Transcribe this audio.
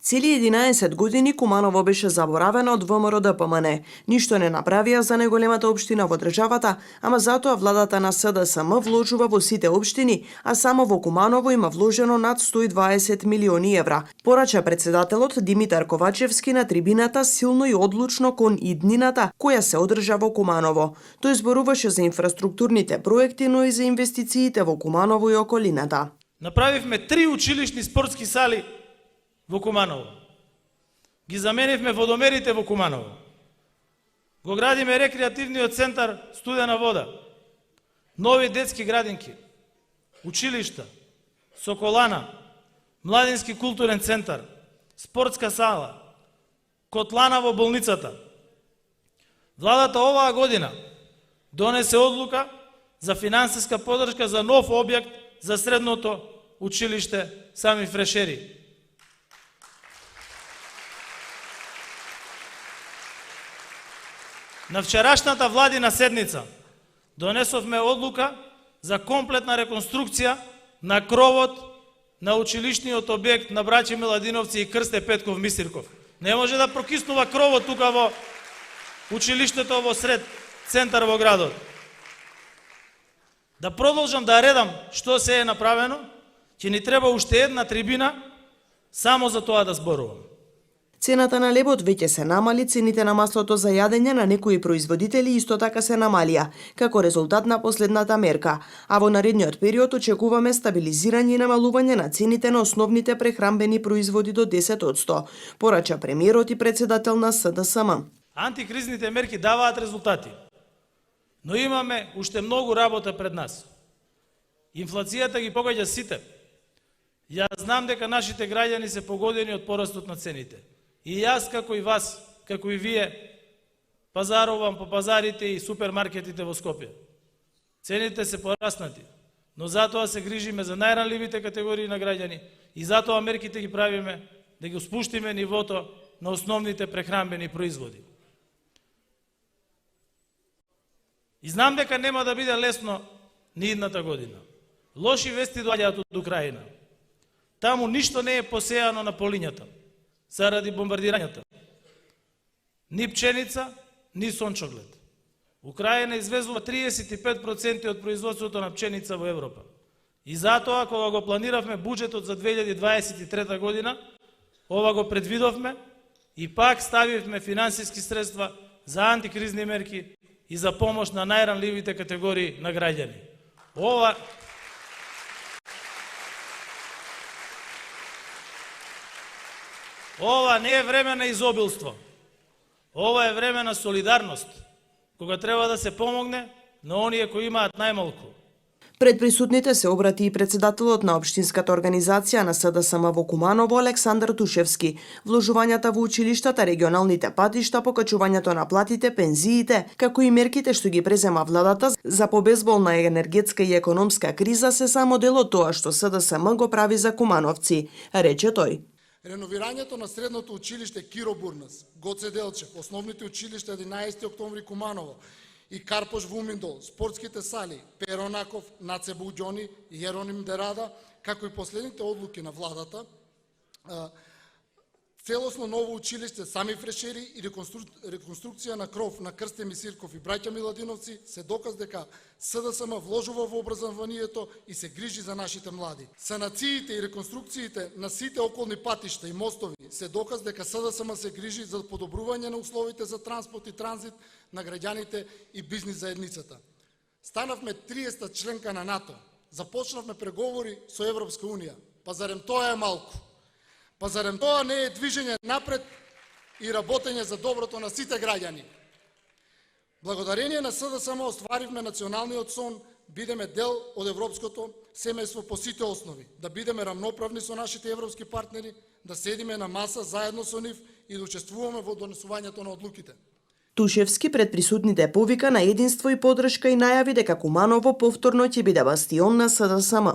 Цели 11 години Куманово беше заборавено од ВМРО-ДПМН. Ништо не направија за најголемата општина во државата, ама затоа владата на СДСМ вложува во сите општини, а само во Куманово има вложено над 120 милиони евра. Порача председателот Димитар Ковачевски на трибината силно и одлучно кон иднината која се одржа во Куманово. Тој зборуваше за инфраструктурните проекти, но и за инвестициите во Куманово и околината. Направивме 3 училишни спортски сали во Куманово. Ги заменивме водомерите во Куманово. Го градиме рекреативниот центар Студена вода. Нови детски градинки, училишта, Соколана, младински културен центар, спортска сала, котлана во болницата. Владата оваа година донесе одлука за финансиска поддршка за нов објект за средното училиште Сами Фрешери. На вчерашната владина седница донесовме одлука за комплетна реконструкција на кровот на училишниот објект на браќа Миладиновци и Крсте Петков Мисирков. Не може да прокиснува кровот тука во училиштето во сред центар во градот. Да продолжам да редам што се е направено, ќе ни треба уште една трибина само за тоа да зборувам. Цената на лебот веќе се намали, цените на маслото за јадење на некои производители исто така се намалија, како резултат на последната мерка, а во наредниот период очекуваме стабилизирање и намалување на цените на основните прехранбени производи до 10%, порача премиерот и председател на СДСМ. Антикризните мерки даваат резултати, но имаме уште многу работа пред нас. Инфлацијата ги погодја сите. Ја знам дека нашите граѓани се погодени од порастот на цените. И јас, како и вас, како и вие, пазарувам по пазарите и супермаркетите во Скопје. Цените се пораснати, но затоа се грижиме за најранливите категории на граѓани и затоа мерките ги правиме да ги спуштиме нивото на основните прехранбени производи. И знам дека нема да биде лесно ни идната година. Лоши вести доаѓаат од Украина. Таму ништо не е посејано на полињата заради бомбардирањата. Ни пченица, ни сончоглед. Украина извезува 35% од производството на пченица во Европа. И затоа, кога го планиравме буџетот за 2023 година, ова го предвидовме и пак ставивме финансиски средства за антикризни мерки и за помош на најранливите категории на граѓани. Ова не е време на изобилство. Ова е време на солидарност, кога треба да се помогне на оние кои имаат најмалку. Пред присутните се обрати и председателот на општинската организација на СДСМ во Куманово Александар Тушевски. Вложувањата во училиштата, регионалните патишта, покачувањето на платите, пензиите, како и мерките што ги презема владата за побезболна енергетска и економска криза се само дел од тоа што СДСМ го прави за кумановци, рече тој. Реновирањето на средното училиште Киро Бурнас, Гоце Делчев, основните училишта 11 октомври Куманово и Карпош Вуминдол, спортските сали Перонаков, Наце Буѓони, Јероним Дерада, како и последните одлуки на владата, целосно ново училиште Сами Фрешери и реконструкција на кров на Крсте Мисирков и браќа Миладиновци се доказ дека СДСМ вложува во образованието и се грижи за нашите млади. Санациите и реконструкциите на сите околни патишта и мостови се доказ дека СДСМ се грижи за подобрување на условите за транспорт и транзит на граѓаните и бизнис заедницата. Станавме 30-та членка на НАТО, започнавме преговори со Европска унија. Па зарем тоа е малку? Па зарем тоа не е движење напред и работење за доброто на сите граѓани? Благодарение на СДСМ остваривме националниот сон, бидеме дел од европското семејство по сите основи, да бидеме рамноправни со нашите европски партнери, да седиме на маса заедно со нив и да учествуваме во донесувањето на одлуките. Тушевски пред присутните повика на единство и поддршка и најави дека Куманово повторно ќе биде бастион на СДСМ.